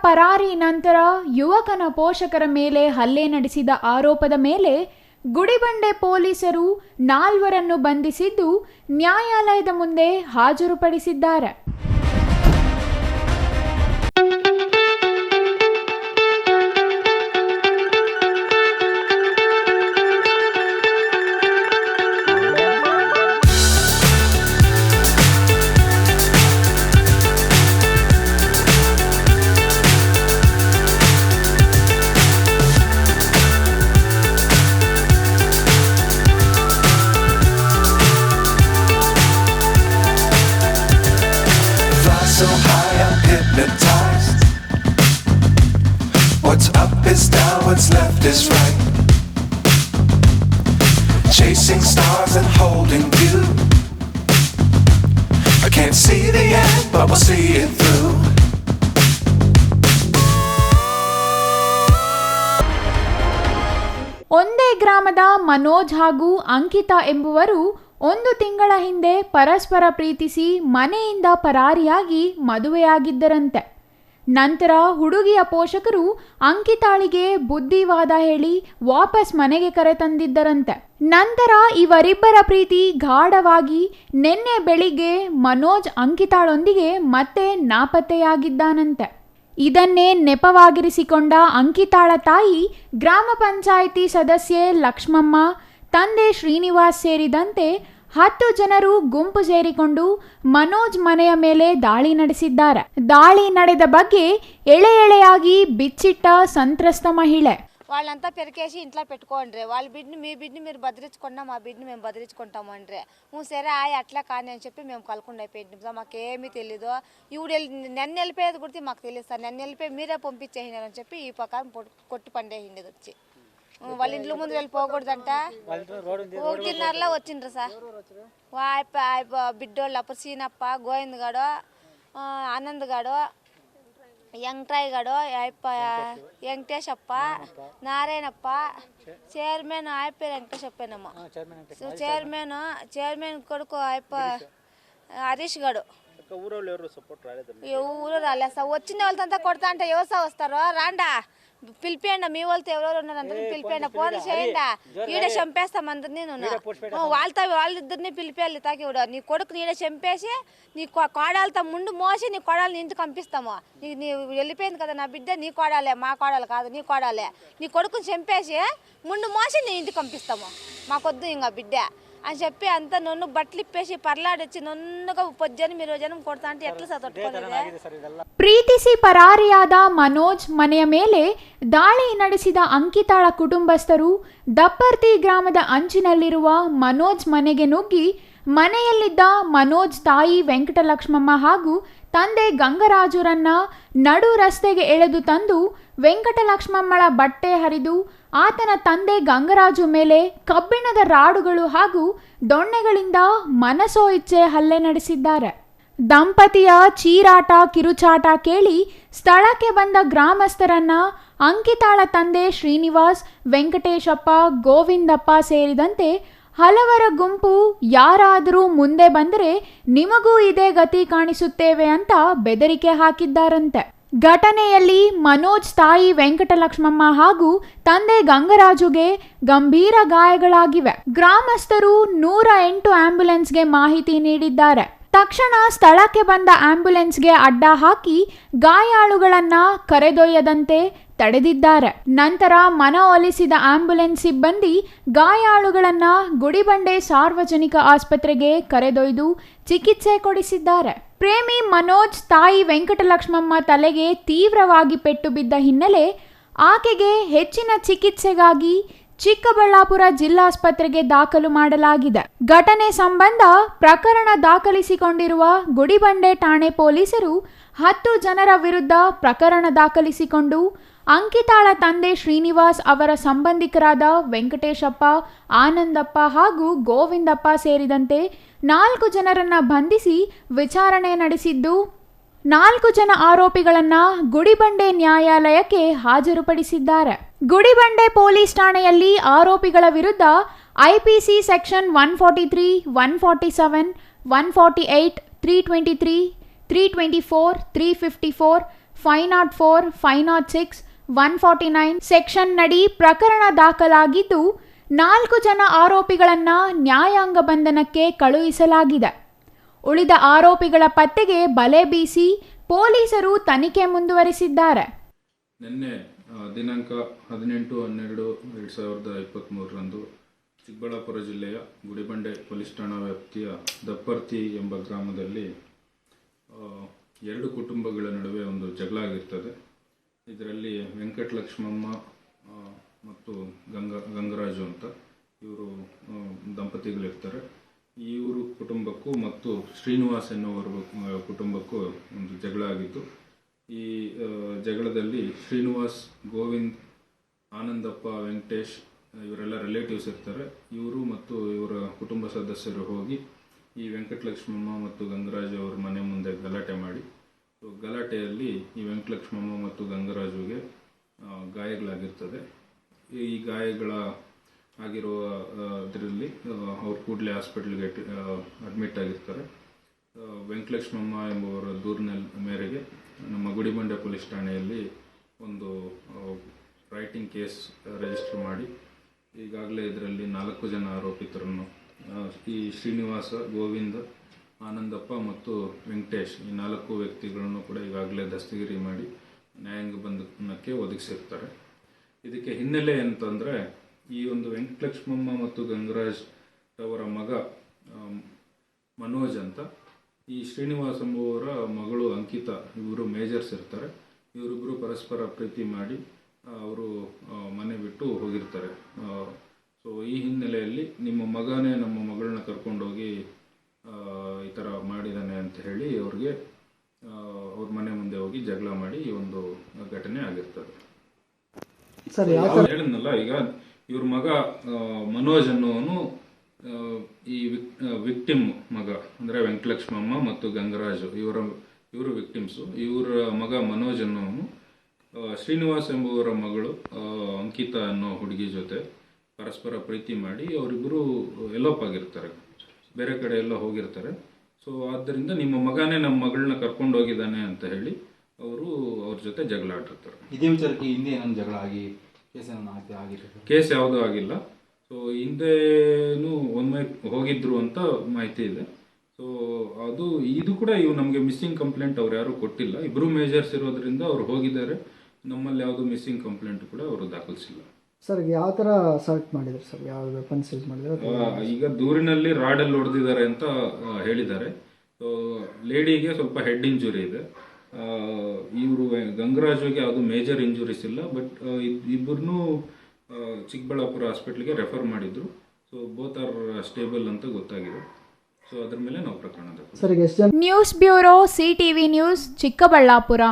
ಪರಾರಿ ನಂತರ ಯುವಕನ ಪೋಷಕರ ಮೇಲೆ ಹಲ್ಲೆ ನಡೆಸಿದ ಆರೋಪದ ಮೇಲೆ ಗುಡಿಬಂಡೆ ಪೊಲೀಸರು 4 ಬಂಧಿಸಿದ್ದು ನ್ಯಾಯಾಲಯದ ಮುಂದೆ ಹಾಜರುಪಡಿಸಿದ್ದಾರೆ. So high I'm hypnotized. What's up is down, what's left is right. Chasing stars and holding you. I can't see the end, but we'll see it through. ಒಂದೇ ಗ್ರಾಮದ ಮನೋಜ್ ಹಾಗೂ ಅಂಕಿತಾ ಎಂಬುವರು 1 ತಿಂಗಳ ಹಿಂದೆ ಪರಸ್ಪರ ಪ್ರೀತಿಸಿ ಮನೆಯಿಂದ ಪರಾರಿಯಾಗಿ ಮದುವೆಯಾಗಿದ್ದರಂತೆ. ನಂತರ ಹುಡುಗಿಯ ಪೋಷಕರು ಅಂಕಿತಾಳಿಗೆ ಬುದ್ಧಿವಾದ ಹೇಳಿ ವಾಪಸ್ ಮನೆಗೆ ಕರೆತಂದಿದ್ದರಂತೆ. ನಂತರ ಇವರಿಬ್ಬರ ಪ್ರೀತಿ ಗಾಢವಾಗಿ ನಿನ್ನೆ ಬೆಳಿಗ್ಗೆ ಮನೋಜ್ ಅಂಕಿತಾಳೊಂದಿಗೆ ಮತ್ತೆ ನಾಪತ್ತೆಯಾಗಿದ್ದಾನಂತೆ. ಇದನ್ನೇ ನೆಪವಾಗಿರಿಸಿಕೊಂಡ ಅಂಕಿತಾಳ ತಾಯಿ ಗ್ರಾಮ ಪಂಚಾಯಿತಿ ಸದಸ್ಯೆ ಲಕ್ಷ್ಮಮ್ಮ, ತಂದೆ ಶ್ರೀನಿವಾಸ್ ಸೇರಿದಂತೆ 10 ಜನರು ಗುಂಪು ಸೇರಿಕೊಂಡು ಮನೋಜ್ ಮನೆಯ ಮೇಲೆ ದಾಳಿ ನಡೆಸಿದ್ದಾರೆ. ದಾಳಿ ನಡೆದ ಬಗ್ಗೆ ಎಳೆಯಾಗಿ ಬಿಚ್ಚಿಟ್ಟ సంత్రస్త మహిళ. వాళ్ళంతా పెరికేసి ఇంట్లో పెట్టుకోండి, వాళ్ళ బిడ్డని మీ బిడ్డని మీరు భద్రించుకున్నా మా బిడ్డని మేము భద్రించుకుంటాము అంటే సరే అట్లా కానీ అని చెప్పి మేము కలకుండా అయిపోయింది. మాకేమీ తెలీదు. ఇవిడు నన్ను వెళ్ళిపోయేది గురించి మాకు తెలియదు సార్. నన్ను వెళ్ళిపోయి మీరే పంపించేసినారని చెప్పి ఈ ప్రకారం కొట్టి పండేసింది వచ్చి. వాళ్ళ ఇంట్లో ముందు వెళ్ళిపోకూడదంట. 1:30 వచ్చిండ్రు సార్. బిడ్డోళ్ళు అప్పుడు సీనప్ప, గోవింద్ గాడు, ఆనంద్ గాడు, వెంకటయ్య గాడు, వెంకటేశప్ప, నారాయణప్ప, చైర్మన్ అయిపో వెంకటేశప్పేనమ్మ, చైర్మన్ కొడుకు అయిపో హరీష్ గాడు. ఊరు రాలేదు సార్. వచ్చిన వాళ్ళంతా కొడతా అంటే ఎవరు వస్తారో రాండా, పిలిపియండి, మీ వాళ్ళతో ఎవరెవరు ఉన్నారు అందరినీ పిలిపియండి, ఫోన్లు చేయండి, ఈడే చంపేస్తాం అందరినీ. వాళ్ళిద్దరిని పిలిపేయాలి తాకి నీ కొడుకు నీడే చంపేసి నీ కోడాలతో ముందు మోసి నీ కోడాలని ఇంటికి పంపిస్తాము. నీ వెళ్ళిపోయింది కదా నా బిడ్డ, నీ కోడాలే, మా కోడాలు కాదు, నీ కోడాలే. నీ కొడుకుని చంపేసి ముందు మోసి నీ ఇంటికి పంపిస్తాము, మాకొద్దు ఇంకా బిడ్డ అని చెప్పి అంతా నన్ను బట్టలు ఇప్పేసి పర్లాడొచ్చి నన్నుగా పొద్దున మీరు జనం కొడతా అంటే ఎట్లా సతట్టుకోలేదు. ಪ್ರೀತಿಸಿ ಪರಾರಿಯಾದ ಮನೋಜ್ ಮನೆಯ ಮೇಲೆ ದಾಳಿ ನಡೆಸಿದ ಅಂಕಿತಾಳ ಕುಟುಂಬಸ್ಥರು ದಪ್ಪರ್ತಿ ಗ್ರಾಮದ ಅಂಚಿನಲ್ಲಿರುವ ಮನೋಜ್ ಮನೆಗೆ ನುಗ್ಗಿ ಮನೆಯಲ್ಲಿದ್ದ ಮನೋಜ್ ತಾಯಿ ವೆಂಕಟಲಕ್ಷ್ಮಮ್ಮ ಹಾಗೂ ತಂದೆ ಗಂಗರಾಜುರನ್ನ ನಡು ರಸ್ತೆಗೆ ಎಳೆದು ತಂದು ವೆಂಕಟಲಕ್ಷ್ಮಮ್ಮಳ ಬಟ್ಟೆ ಹರಿದು ಆತನ ತಂದೆ ಗಂಗರಾಜು ಮೇಲೆ ಕಬ್ಬಿಣದ ರಾಡುಗಳು ಹಾಗೂ ದೊಣ್ಣೆಗಳಿಂದ ಮನಸೋ ಇಚ್ಛೆ ಹಲ್ಲೆ ನಡೆಸಿದ್ದಾರೆ. ದಂಪತಿಯ ಚೀರಾಟ ಕಿರುಚಾಟ ಕೇಳಿ ಸ್ಥಳಕ್ಕೆ ಬಂದ ಗ್ರಾಮಸ್ಥರನ್ನ ಅಂಕಿತಾಳ ತಂದೆ ಶ್ರೀನಿವಾಸ್, ವೆಂಕಟೇಶಪ್ಪ, ಗೋವಿಂದಪ್ಪ ಸೇರಿದಂತೆ ಹಲವರ ಗುಂಪು ಯಾರಾದರೂ ಮುಂದೆ ಬಂದರೆ ನಿಮಗೂ ಇದೇ ಗತಿ ಕಾಣಿಸುತ್ತೇವೆ ಅಂತ ಬೆದರಿಕೆ ಹಾಕಿದ್ದಾರಂತೆ. ಘಟನೆಯಲ್ಲಿ ಮನೋಜ್ ತಾಯಿ ವೆಂಕಟಲಕ್ಷ್ಮಮ್ಮ ಹಾಗೂ ತಂದೆ ಗಂಗರಾಜುಗೆ ಗಂಭೀರ ಗಾಯಗಳಾಗಿವೆ. ಗ್ರಾಮಸ್ಥರು 108 ಆಂಬ್ಯುಲೆನ್ಸ್ಗೆ ಮಾಹಿತಿ ನೀಡಿದ್ದಾರೆ. ತಕ್ಷಣ ಸ್ಥಳಕ್ಕೆ ಬಂದ ಆಂಬ್ಯುಲೆನ್ಸ್ಗೆ ಅಡ್ಡ ಹಾಕಿ ಗಾಯಾಳುಗಳನ್ನ ಕರೆದೊಯ್ಯದಂತೆ ತಡೆದಿದ್ದಾರೆ. ನಂತರ ಮನವೊಲಿಸಿದ ಆಂಬ್ಯುಲೆನ್ಸ್ ಸಿಬ್ಬಂದಿ ಗಾಯಾಳುಗಳನ್ನ ಗುಡಿಬಂಡೆ ಸಾರ್ವಜನಿಕ ಆಸ್ಪತ್ರೆಗೆ ಕರೆದೊಯ್ದು ಚಿಕಿತ್ಸೆ ಕೊಡಿಸಿದ್ದಾರೆ. ಪ್ರೇಮಿ ಮನೋಜ್ ತಾಯಿ ವೆಂಕಟಲಕ್ಷ್ಮಮ್ಮ ತಲೆಗೆ ತೀವ್ರವಾಗಿ ಪೆಟ್ಟು ಬಿದ್ದ ಹಿನ್ನೆಲೆ ಆಕೆಗೆ ಹೆಚ್ಚಿನ ಚಿಕಿತ್ಸೆಗಾಗಿ ಚಿಕ್ಕಬಳ್ಳಾಪುರ ಜಿಲ್ಲಾಸ್ಪತ್ರೆಗೆ ದಾಖಲು ಮಾಡಲಾಗಿದೆ. ಘಟನೆ ಸಂಬಂಧ ಪ್ರಕರಣ ದಾಖಲಿಸಿಕೊಂಡಿರುವ ಗುಡಿಬಂಡೆ ಠಾಣೆ ಪೊಲೀಸರು 10 ಜನರ ವಿರುದ್ಧ ಪ್ರಕರಣ ದಾಖಲಿಸಿಕೊಂಡು ಅಂಕಿತಾಳ ತಂದೆ ಶ್ರೀನಿವಾಸ್ ಅವರ ಸಂಬಂಧಿಕರಾದ ವೆಂಕಟೇಶಪ್ಪ, ಆನಂದಪ್ಪ ಹಾಗೂ ಗೋವಿಂದಪ್ಪ ಸೇರಿದಂತೆ 4 ಜನರನ್ನ ಬಂಧಿಸಿ ವಿಚಾರಣೆ ನಡೆಸಿದ್ದು 4 ಜನ ಆರೋಪಿಗಳನ್ನ ಗುಡಿಬಂಡೆ ನ್ಯಾಯಾಲಯಕ್ಕೆ ಹಾಜರುಪಡಿಸಿದ್ದಾರೆ. ಗುಡಿಬಂಡೆ ಪೊಲೀಸ್ ಠಾಣೆಯಲ್ಲಿ ಆರೋಪಿಗಳ ವಿರುದ್ಧ ಐಪಿಸಿ ಸೆಕ್ಷನ್ 143, 147, 148, 323, 324, 354, 504, 506, 149 ಸೆಕ್ಷನ್ನಡಿ ಪ್ರಕರಣ ದಾಖಲಾಗಿದ್ದು 4 ಜನ ಆರೋಪಿಗಳನ್ನು ನ್ಯಾಯಾಂಗ ಬಂಧನಕ್ಕೆ ಕಳುಹಿಸಲಾಗಿದೆ. ಉಳಿದ ಆರೋಪಿಗಳ ಪತ್ತೆಗೆ ಬಲೆ ಬೀಸಿ ಪೊಲೀಸರು ತನಿಖೆ ಮುಂದುವರಿಸಿದ್ದಾರೆ. ನಿನ್ನೆ ದಿನಾಂಕ 18/12/2023 ಚಿಕ್ಕಬಳ್ಳಾಪುರ ಜಿಲ್ಲೆಯ ಗುಡಿಬಂಡೆ ಪೊಲೀಸ್ ಠಾಣಾ ವ್ಯಾಪ್ತಿಯ ದಪ್ಪರ್ತಿ ಎಂಬ ಗ್ರಾಮದಲ್ಲಿ 2 ಕುಟುಂಬಗಳ ನಡುವೆ ಒಂದು ಜಗಳ ಆಗಿರ್ತದೆ. ಇದರಲ್ಲಿ ವೆಂಕಟಲಕ್ಷ್ಮಮ್ಮ ಮತ್ತು ಗಂಗರಾಜು ಅಂತ ಇವರು ದಂಪತಿಗಳಿರ್ತಾರೆ. ಇವರು ಕುಟುಂಬಕ್ಕೂ ಮತ್ತು ಶ್ರೀನಿವಾಸ್ ಎನ್ನುವರ ಕುಟುಂಬಕ್ಕೂ ಒಂದು ಜಗಳ ಆಗಿತ್ತು. ಈ ಜಗಳದಲ್ಲಿ ಶ್ರೀನಿವಾಸ್, ಗೋವಿಂದ್, ಆನಂದಪ್ಪ, ವೆಂಕಟೇಶ್ ಇವರೆಲ್ಲ ರಿಲೇಟಿವ್ಸ್ ಇರ್ತಾರೆ. ಇವರು ಮತ್ತು ಇವರ ಕುಟುಂಬ ಸದಸ್ಯರು ಹೋಗಿ ಈ ವೆಂಕಟಲಕ್ಷ್ಮಮ್ಮ ಮತ್ತು ಗಂಗರಾಜು ಅವರ ಮನೆ ಮುಂದೆ ಗಲಾಟೆ ಮಾಡಿ, ಗಲಾಟೆಯಲ್ಲಿ ಈ ವೆಂಕಟಲಕ್ಷ್ಮಮ್ಮ ಮತ್ತು ಗಂಗರಾಜುಗೆ ಗಾಯಗಳಾಗಿರ್ತದೆ. ಈ ಗಾಯಗಳ ಆಗಿರುವ ಇದರಲ್ಲಿ ಅವ್ರು ಕೂಡಲೇ ಹಾಸ್ಪಿಟ್ಲಿಗೆ ಅಡ್ಮಿಟ್ ಆಗಿರ್ತಾರೆ. ವೆಂಕಟಲಕ್ಷ್ಮಮ್ಮ ಎಂಬುವರ ದೂರಿನ ಮೇರೆಗೆ ನಮ್ಮ ಗುಡಿಬಂಡೆ ಪೊಲೀಸ್ ಠಾಣೆಯಲ್ಲಿ ಒಂದು ರೈಟಿಂಗ್ ಕೇಸ್ ರಿಜಿಸ್ಟರ್ ಮಾಡಿ ಈಗಾಗಲೇ ಇದರಲ್ಲಿ 4 ಜನ ಆರೋಪಿತರನ್ನು ಈ ಶ್ರೀನಿವಾಸ, ಗೋವಿಂದ, ಆನಂದಪ್ಪ ಮತ್ತು ವೆಂಕಟೇಶ್ ಈ 4 ವ್ಯಕ್ತಿಗಳನ್ನು ಕೂಡ ಈಗಾಗಲೇ ದಸ್ತಗಿರಿ ಮಾಡಿ ನ್ಯಾಯಾಂಗ ಬಂಧನಕ್ಕೆ ಒದಗಿಸಿರ್ತಾರೆ. ಇದಕ್ಕೆ ಹಿನ್ನೆಲೆ ಅಂತಂದರೆ ಈ ಒಂದು ವೆಂಕಟಲಕ್ಷ್ಮಮ್ಮ ಮತ್ತು ಗಂಗರಾಜ್ ಅವರ ಮಗ ಮನೋಜ್ ಅಂತ, ಈ ಶ್ರೀನಿವಾಸ ಎಂಬುವರ ಮಗಳು ಅಂಕಿತಾ, ಇವರು ಮೇಜರ್ಸ್ ಇರ್ತಾರೆ. ಇವರಿಬ್ಬರು ಪರಸ್ಪರ ಪ್ರೀತಿ ಮಾಡಿ ಅವರು ಮನೆ ಬಿಟ್ಟು ಹೋಗಿರ್ತಾರೆ. ಸೊ ಈ ಹಿನ್ನೆಲೆಯಲ್ಲಿ ನಿಮ್ಮ ಮಗನೇ ನಮ್ಮ ಮಗಳನ್ನ ಕರ್ಕೊಂಡೋಗಿ ಈ ಥರ ಮಾಡಿದ್ದಾನೆ ಅಂತ ಹೇಳಿ ಅವ್ರಿಗೆ ಅವ್ರ ಮನೆ ಮುಂದೆ ಹೋಗಿ ಜಗಳ ಮಾಡಿ ಈ ಒಂದು ಘಟನೆ ಆಗಿರ್ತದೆ. ಹೇಳಿದ್ನಲ್ಲ, ಈಗ ಇವ್ರ ಮಗ ಮನೋಜ್ ಅನ್ನೋನು ಈ ವಿಕ್ಟಿಮ್ ಮಗ ಅಂದರೆ ವೆಂಕಟಲಕ್ಷ್ಮಮ್ಮ ಮತ್ತು ಗಂಗರಾಜು ಇವರು ವಿಕ್ಟಿಮ್ಸು. ಇವರ ಮಗ ಮನೋಜ್ ಅನ್ನೋನು ಶ್ರೀನಿವಾಸ್ ಎಂಬುವರ ಮಗಳು ಅಂಕಿತಾ ಅನ್ನೋ ಹುಡುಗಿ ಜೊತೆ ಪರಸ್ಪರ ಪ್ರೀತಿ ಮಾಡಿ ಅವರಿಬ್ಬರು ಎಲೋಪ್ ಆಗಿರ್ತಾರೆ, ಬೇರೆ ಕಡೆ ಎಲ್ಲ ಹೋಗಿರ್ತಾರೆ. ಸೊ ಆದ್ದರಿಂದ ನಿಮ್ಮ ಮಗನೇ ನಮ್ಮ ಮಗಳನ್ನ ಕರ್ಕೊಂಡು ಹೋಗಿದ್ದಾನೆ ಅಂತ ಹೇಳಿ ಅವರು ಅವ್ರ ಜೊತೆ ಜಗಳ ಆಡಿರ್ತಾರೆ. ಇದೇ ವಿಚಾರಕ್ಕೆ ಹಿಂದೆ ಏನೊಂದು ಜಗಳ ಆಗಿ ಕೇಸ್ ಯಾವುದೂ ಆಗಿಲ್ಲ. ಸೊ ಹಿಂದೆನೂ ಒಮ್ಮೆ ಹೋಗಿದ್ರು ಅಂತ ಮಾಹಿತಿ ಇದೆ. ಸೊ ಇದು ಕೂಡ ಇವು ನಮಗೆ ಮಿಸ್ಸಿಂಗ್ ಕಂಪ್ಲೇಂಟ್ ಅವ್ರು ಯಾರು ಕೊಟ್ಟಿಲ್ಲ. ಇಬ್ಬರು ಮೇಜರ್ಸ್ ಇರೋದ್ರಿಂದ ಅವ್ರು ಹೋಗಿದ್ದಾರೆ. ನಮ್ಮಲ್ಲಿ ಯಾವುದು ಮಿಸ್ಸಿಂಗ್ ಕಂಪ್ಲೇಂಟ್ ಕೂಡ ಅವರು ದಾಖಲಿಸಿಲ್ಲ. ಸರ್ ಯಾವ ಥರ ಅಸಾಲ್ಟ್ ಮಾಡಿದ್ರು ಸರ್? ಯಾವ ವೆಪನ್ಸ್ ಯೂಸ್ ಮಾಡಿದ್ರು? ಈಗ ದೂರಿನಲ್ಲಿ ರಾಡಲ್ಲಿ ಹೊಡೆದಿದ್ದಾರೆ ಅಂತ ಹೇಳಿದ್ದಾರೆ. ಸೊ ಲೇಡಿಗೆ ಸ್ವಲ್ಪ ಹೆಡ್ ಇಂಜುರಿ ಇದೆ. ಇವರು ಗಂಗರಾಜುಗೆ ಯಾವುದು ಮೇಜರ್ ಇಂಜುರೀಸ್ ಇಲ್ಲ. ಬಟ್ ಇಬ್ಬರನ್ನೂ ಚಿಕ್ಕಬಳ್ಳಾಪುರ ಹಾಸ್ಪಿಟ್ಲಿಗೆ ರೆಫರ್ ಮಾಡಿದ್ರು. ಸೊ ಬೋತ್ ಆರ್ ಸ್ಟೇಬಲ್ ಅಂತ ಗೊತ್ತಾಗಿದೆ. ಸೊ ಅದ್ರ ಮೇಲೆ ನಾವು ಪ್ರಕರಣ news bureau, CTV news, Chikkaballapur.